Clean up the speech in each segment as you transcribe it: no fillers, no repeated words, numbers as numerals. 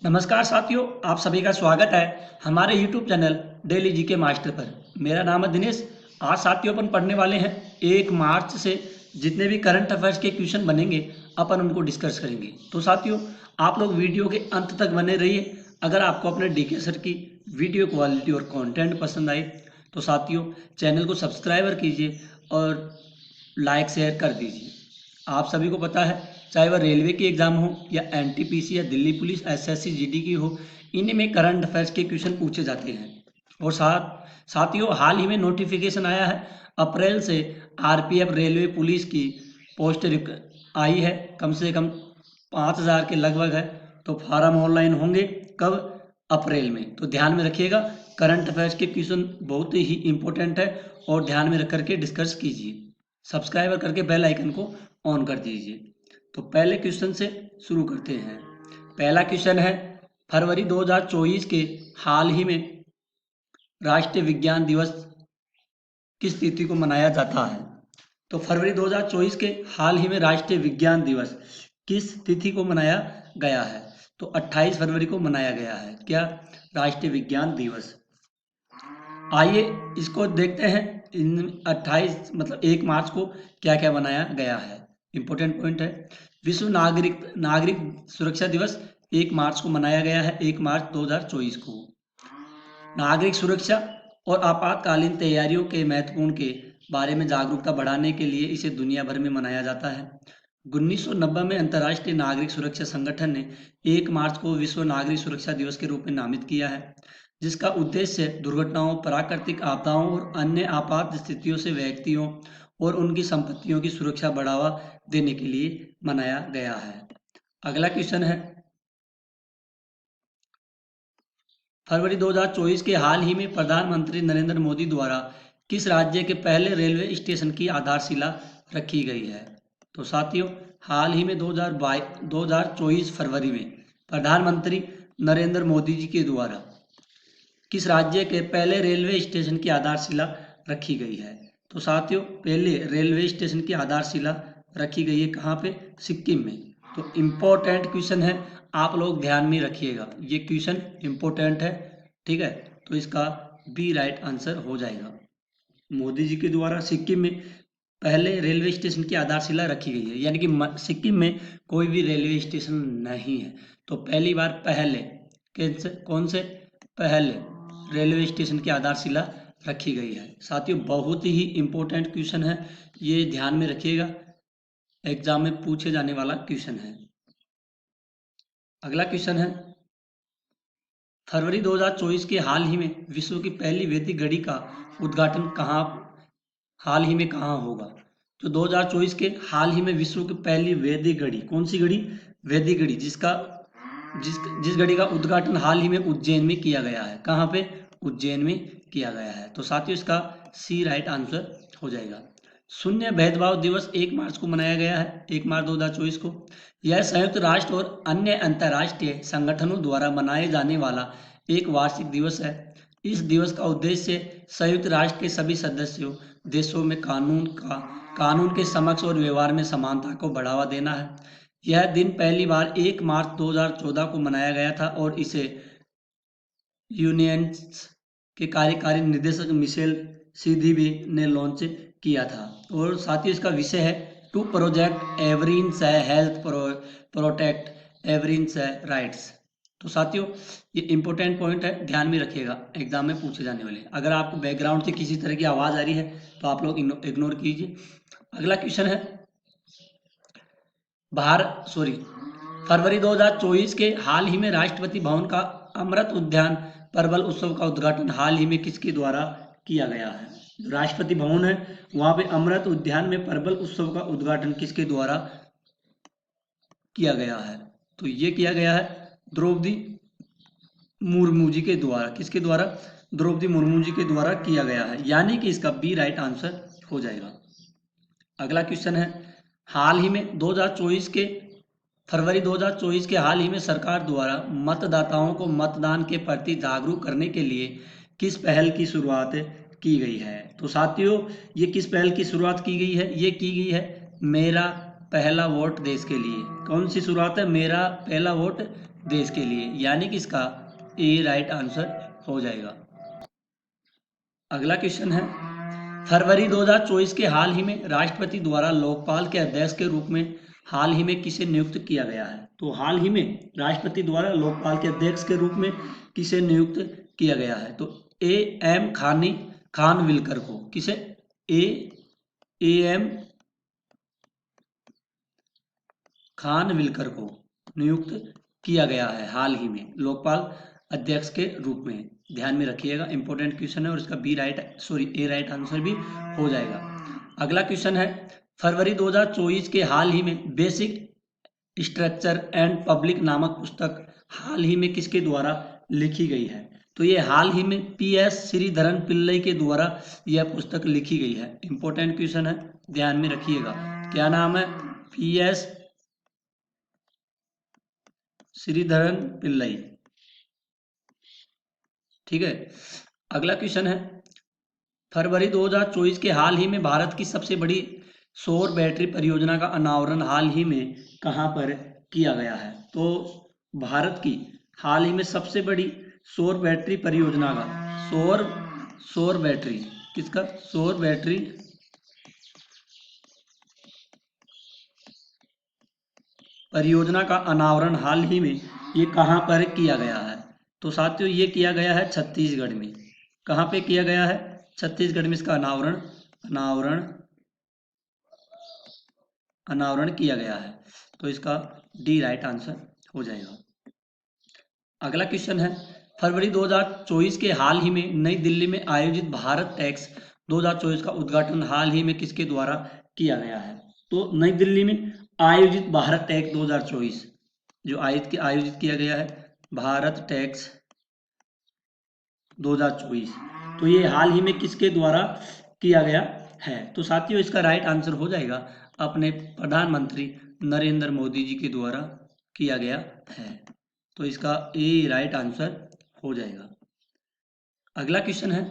नमस्कार साथियों, आप सभी का स्वागत है हमारे YouTube channel daily GK master पर। मेरा नाम है दिनेश। आज साथियों अपन पढ़ने वाले हैं 1 मार्च से जितने भी करंट अफेयर्स के क्वेश्चन बनेंगे अपन उनको डिस्कस करेंगे। तो साथियों, आप लोग वीडियो के अंत तक बने रहिए। अगर आपको अपने डीके सर की वीडियो क्वालिटी और कंटेंट पसंद आए तो साथियों चैनल को सब्सक्राइबर कीजिए और लाइक शेयर कर दीजिए। आप सभी को पता है, चाहे वह रेलवे की एग्जाम हो या एनटीपीसी या दिल्ली पुलिस एसएससी जीडी की हो, इनमें करंट अफेयर्स के क्वेश्चन पूछे जाते हैं। और साथियों हाल ही में नोटिफिकेशन आया है, अप्रैल से आरपीएफ रेलवे पुलिस की पोस्ट आई है, कम से कम 5,000 के लगभग है। तो फार्म ऑनलाइन होंगे कब? अप्रैल में। तो ध्यान में रखिएगा, करंट अफेयर्स के क्वेश्चन बहुत ही इंपॉर्टेंट है और ध्यान में रख करके डिस्कस कीजिए। सब्सक्राइबर करके बेल आइकन को ऑन कर दीजिए। तो पहले क्वेश्चन से शुरू करते हैं। पहला क्वेश्चन है, फरवरी 2024 के हाल ही में राष्ट्रीय विज्ञान दिवस किस तिथि को मनाया जाता है? तो फरवरी 2024 के हाल ही में राष्ट्रीय विज्ञान दिवस किस तिथि को मनाया गया है? तो 28 फरवरी को मनाया गया है। क्या? राष्ट्रीय विज्ञान दिवस। आइए इसको देखते हैं। इन 28 मतलब 1 मार्च को क्या क्या बनाया गया है। इंपॉर्टेंट पॉइंट है। विश्व नागरिक सुरक्षा दिवस 1 मार्च को मनाया गया है, 1 मार्च 2024 को। नागरिक सुरक्षा और आपातकालीन तैयारियों के महत्वपूर्ण के बारे में जागरूकता बढ़ाने के लिए इसे दुनिया भर में मनाया जाता है। 1990 में अंतर्राष्ट्रीय नागरिक सुरक्षा संगठन ने 1 मार्च को विश्व नागरिक सुरक्षा दिवस के रूप में नामित किया है, जिसका उद्देश्य दुर्घटनाओं, प्राकृतिक आपदाओं और अन्य आपात स्थितियों से व्यक्तियों और उनकी संपत्तियों की सुरक्षा बढ़ावा देने के लिए मनाया गया है। अगला क्वेश्चन है, फरवरी 2024 के हाल ही में प्रधानमंत्री नरेंद्र मोदी द्वारा किस राज्य के पहले रेलवे स्टेशन की आधारशिला रखी गई है? तो साथियों हाल ही में 2024 फरवरी में प्रधानमंत्री नरेंद्र मोदी जी के द्वारा किस राज्य के पहले रेलवे स्टेशन की आधारशिला रखी गई है? तो साथियों पहले रेलवे स्टेशन की आधारशिला रखी गई है कहाँ पे? सिक्किम में। तो इम्पोर्टेंट क्वेश्चन है, आप लोग ध्यान में रखिएगा, ये क्वेश्चन इम्पोर्टेंट है। ठीक है, तो इसका बी राइट आंसर हो जाएगा। मोदी जी के द्वारा सिक्किम में पहले रेलवे स्टेशन की आधारशिला रखी गई है, यानी कि सिक्किम में कोई भी रेलवे स्टेशन नहीं है। तो पहली बार पहले कौन से पहले रेलवे स्टेशन की आधारशिला रखी गई है। साथियों बहुत ही इंपॉर्टेंट क्वेश्चन है, ये ध्यान में रखिएगा, एग्जाम में पूछे जाने वाला क्वेश्चन है। अगला क्वेश्चन है, फरवरी 2024 के हाल ही में विश्व की पहली वैदिक घड़ी का उद्घाटन हाल ही में कहाँ होगा? तो 2024 के हाल ही में विश्व की पहली वैदिक घड़ी, कौन सी घड़ी? वैदिक घड़ी, जिस घड़ी का उद्घाटन हाल ही में उज्जैन में किया गया है। कहाँ पे? उज्जैन में किया गया है। तो साथियों इसका सी राइट आंसर हो जाएगा। शून्य भेदभाव दिवस 1 मार्च को मनाया गया है, 1 मार्च 2024 को। यह संयुक्त राष्ट्र और अन्य अंतर्राष्ट्रीय संगठनों द्वारा मनाए जाने वाला एक वार्षिक दिवस है। इस दिवस का उद्देश्य संयुक्त राष्ट्र के सभी सदस्यों देशों में कानून के समक्ष और व्यवहार में समानता को बढ़ावा देना है। यह दिन पहली बार 1 मार्च 2014 को मनाया गया था और इसे यूनियंस के कार्यकारी निदेशक मिशेल सीधीवी ने लॉन्च किया था। और साथ ही इसका विषय है to project everyone's health protect everyone's rights. तो साथियों ये इंपॉर्टेंट पॉइंट है, ध्यान में रखिएगा, एग्जाम में पूछे जाने वाले। अगर आपको बैकग्राउंड से किसी तरह की आवाज़ आ रही है तो आप लोग इग्नोर कीजिए। अगला क्वेश्चन है, फरवरी 2024 के हाल ही में राष्ट्रपति भवन का अमृत उद्यान परवल उत्सव का उद्घाटन हाल ही में किसके द्वारा किया गया है? राष्ट्रपति भवन है, वहां पे अमृत उद्यान में परवल उत्सव का उद्घाटन किसके द्वारा किया गया है? तो ये किया गया है द्रौपदी मुर्मू जी के द्वारा। किसके द्वारा? द्रौपदी मुर्मू जी के द्वारा किया गया है, यानी कि इसका बी राइट आंसर हो जाएगा। अगला क्वेश्चन है, हाल ही में फरवरी 2024 के हाल ही में सरकार द्वारा मतदाताओं को मतदान के प्रति जागरूक करने के लिए किस पहल की शुरुआत की गई है? तो साथियों ये किस पहल की शुरुआत की गई है? ये की गई है मेरा पहला वोट देश के लिए। कौन सी शुरुआत है? मेरा पहला वोट देश के लिए, यानी कि इसका ए राइट आंसर हो जाएगा। अगला क्वेश्चन है, फरवरी 2024 के हाल ही में राष्ट्रपति द्वारा लोकपाल के अध्यक्ष के रूप में हाल ही में किसे नियुक्त किया गया है? तो हाल ही में राष्ट्रपति द्वारा लोकपाल के अध्यक्ष के रूप में किसे नियुक्त किया गया है? तो ए एम खानविलकर को। किसे? ए एम खानविलकर को नियुक्त किया गया है हाल ही में लोकपाल अध्यक्ष के रूप में। ध्यान में रखिएगा, इंपॉर्टेंट क्वेश्चन है और इसका ए राइट आंसर भी हो जाएगा। अगला क्वेश्चन है, फरवरी 2024 के हाल ही में बेसिक स्ट्रक्चर एंड पब्लिक नामक पुस्तक हाल ही में किसके द्वारा लिखी गई है? तो ये हाल ही में PS श्रीधरन पिल्लई के द्वारा यह पुस्तक लिखी गई है। इंपॉर्टेंट क्वेश्चन है, ध्यान में रखिएगा। क्या नाम है? PS श्रीधरन पिल्लई। ठीक है। अगला क्वेश्चन है, फरवरी 2024 के हाल ही में भारत की सबसे बड़ी सौर बैटरी परियोजना का अनावरण हाल ही में कहां पर किया गया है? तो भारत की हाल ही में सबसे बड़ी सौर बैटरी परियोजना का सौर बैटरी किसका? सौर बैटरी परियोजना का अनावरण हाल ही में ये कहां पर किया गया है? तो साथियों ये किया गया है छत्तीसगढ़ में। कहां पे किया गया है? छत्तीसगढ़ में इसका अनावरण किया गया है। तो इसका डी राइट आंसर हो जाएगा। अगला क्वेश्चन है, फरवरी 2024 के हाल ही में नई दिल्ली में आयोजित भारत टैक्स 2024 का उद्घाटन हाल ही में किसके द्वारा किया गया है? तो नई दिल्ली में आयोजित भारत टैक्स 2024 जो आयोजित किया गया है भारत टैक्स 2024, तो ये हाल ही में किसके द्वारा किया गया है? तो साथियों इसका राइट आंसर हो जाएगा अपने प्रधानमंत्री नरेंद्र मोदी जी के द्वारा किया गया है। तो इसका ए राइट आंसर हो जाएगा। अगला क्वेश्चन है,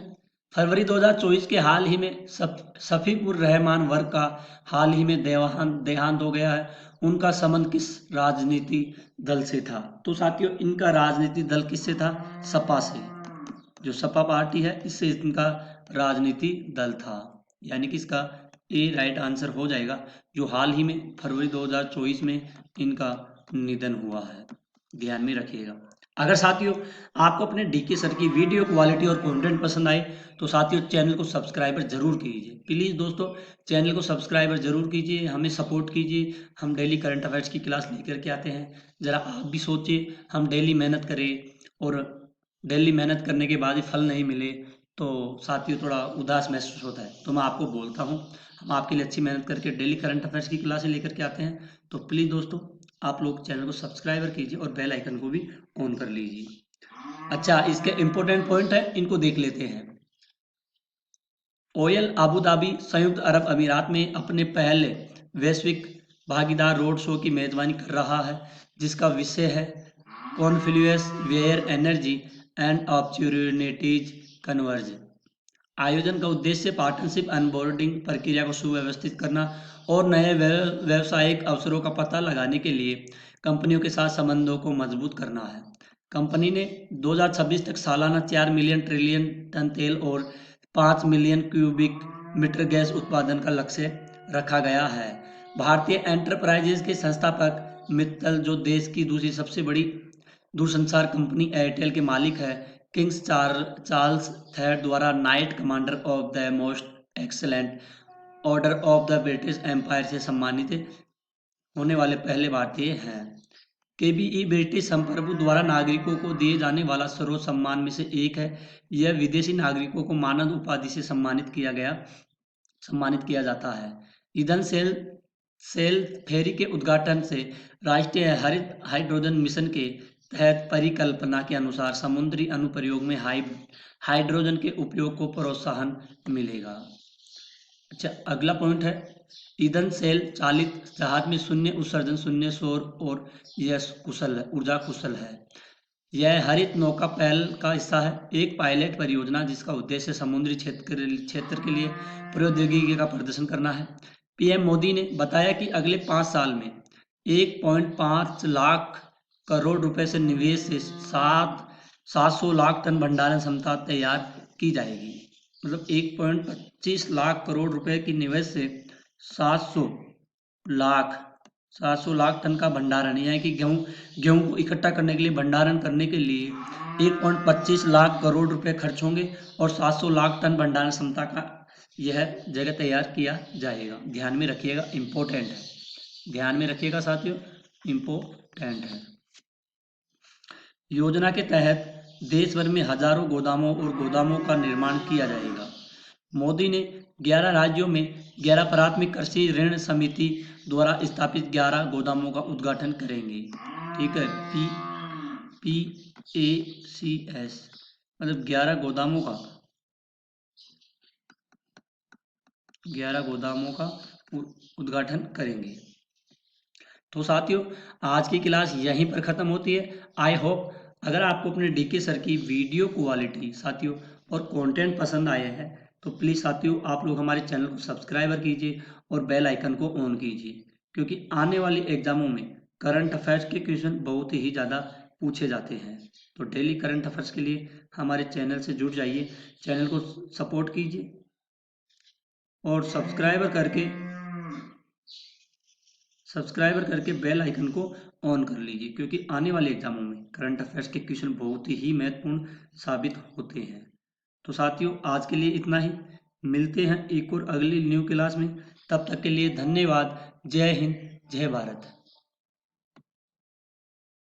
फरवरी 2024 के हाल ही में शफीकुर रहमान वर्ग का हाल ही में देहांत हो गया है। उनका संबंध किस राजनीति दल से था? तो साथियों इनका राजनीति दल किससे था? सपा से। जो सपा पार्टी है इससे इनका राजनीति दल था, यानी कि इसका ए राइट आंसर हो जाएगा। जो हाल ही में फरवरी 2024 में इनका निधन हुआ है। ध्यान में रखिएगा। अगर साथियों आपको अपने डीके सर की वीडियो क्वालिटी और कंटेंट पसंद आए तो साथियों चैनल को सब्सक्राइबर जरूर कीजिए। प्लीज़ दोस्तों चैनल को सब्सक्राइबर जरूर कीजिए, हमें सपोर्ट कीजिए। हम डेली करंट अफेयर्स की क्लास लेकर के आते हैं। ज़रा आप भी सोचिए, हम डेली मेहनत करें और डेली मेहनत करने के बाद ही फल नहीं मिले तो साथियों थोड़ा उदास महसूस होता है। तो मैं आपको बोलता हूँ हम आपके लिए अच्छी मेहनत करके डेली करंट अफेयर्स की क्लासें लेकर के आते हैं। तो प्लीज़ दोस्तों आप लोग चैनल को सब्सक्राइबर कीजिए और बेल आइकन को भी ऑन कर लीजिए। अच्छा, इसके इंपॉर्टेंट पॉइंट है, इनको देख लेते हैं। ओयल अबू धाबी संयुक्त अरब अमीरात में अपने पहले वैश्विक भागीदार रोड शो की मेजबानी कर रहा है, जिसका विषय है confluence where energy and opportunities converge. आयोजन का उद्देश्य पार्टनरशिप अनबोर्डिंग प्रक्रिया को सुव्यवस्थित करना और नए व्यवसायिक अवसरों का पता लगाने के लिए कंपनियों के साथ संबंधों को मजबूत करना है। कंपनी ने 2026 तक सालाना 4 मिलियन ट्रिलियन टन तेल और 5 मिलियन क्यूबिक मीटर गैस उत्पादन का लक्ष्य रखा गया है। भारतीय एंटरप्राइजेज के संस्थापक मित्तल, जो देश की दूसरी सबसे बड़ी दूरसंचार कंपनी एयरटेल के मालिक है, किंग्स चार्ल्स III द्वारा knight commander of the most excellent order of the British Empire से सम्मानित होने वाले पहले भारतीय हैं। KBE ब्रिटिश संप्रभु द्वारा नागरिकों को दिए जाने वाला सर्वोच्च सम्मान में से एक है। यह विदेशी नागरिकों को मानद उपाधि से सम्मानित किया जाता है। ईंधन सेल फेरी के उद्घाटन से राष्ट्रीय हरित हाइड्रोजन मिशन के तहत परिकल्पना के अनुसार समुद्री अनुप्रयोग में हाइड्रोजन के उपयोग को प्रोत्साहन मिलेगा। अच्छा, अगला पॉइंट है, ईंधन सेल चालित जहाज में शून्य उत्सर्जन, शून्य शोर और यह ऊर्जा कुशल है। यह हरित नौका पहल का हिस्सा है, एक पायलट परियोजना जिसका उद्देश्य समुद्री क्षेत्र के लिए प्रौद्योगिकी का प्रदर्शन करना है। PM मोदी ने बताया कि अगले 5 साल में 1.5 लाख करोड़ रुपए से निवेश से 700 लाख टन भंडारण क्षमता तैयार की जाएगी। मतलब 1.25 लाख करोड़ रुपए की निवेश से 700 लाख 700 लाख टन का भंडारण, यानी कि गेहूं को इकट्ठा करने के लिए, भंडारण करने के लिए 1.25 लाख करोड़ रुपए खर्च होंगे और 700 लाख टन भंडारण क्षमता का यह जगह तैयार किया जाएगा। ध्यान में रखिएगा, इम्पोर्टेंट है, ध्यान में रखिएगा साथियों, इम्पोर्टेंट है। योजना के तहत देश भर में हजारों गोदामों और गोदामों का निर्माण किया जाएगा। मोदी ने 11 राज्यों में 11 प्राथमिक कृषि ऋण समिति द्वारा स्थापित 11 गोदामों का उद्घाटन करेंगे। ठीक है, PACS मतलब 11 गोदामों का उद्घाटन करेंगे। तो साथियों, आज की क्लास यहीं पर ख़त्म होती है। आई होप अगर आपको अपने डीके सर की वीडियो क्वालिटी साथियों और कंटेंट पसंद आए हैं तो प्लीज़ साथियों आप लोग हमारे चैनल को सब्सक्राइबर कीजिए और बेल आइकन को ऑन कीजिए, क्योंकि आने वाले एग्जामों में करंट अफेयर्स के क्वेश्चन बहुत ही ज़्यादा पूछे जाते हैं। तो डेली करंट अफेयर्स के लिए हमारे चैनल से जुड़ जाइए, चैनल को सपोर्ट कीजिए और सब्सक्राइबर करके बेल आइकन को ऑन कर लीजिए, क्योंकि आने वाले एग्जामों में करंट अफेयर्स के क्वेश्चन बहुत ही महत्वपूर्ण साबित होते हैं। तो साथियों आज के लिए इतना ही, मिलते हैं एक और अगली न्यू क्लास में। तब तक के लिए धन्यवाद। जय हिंद, जय भारत।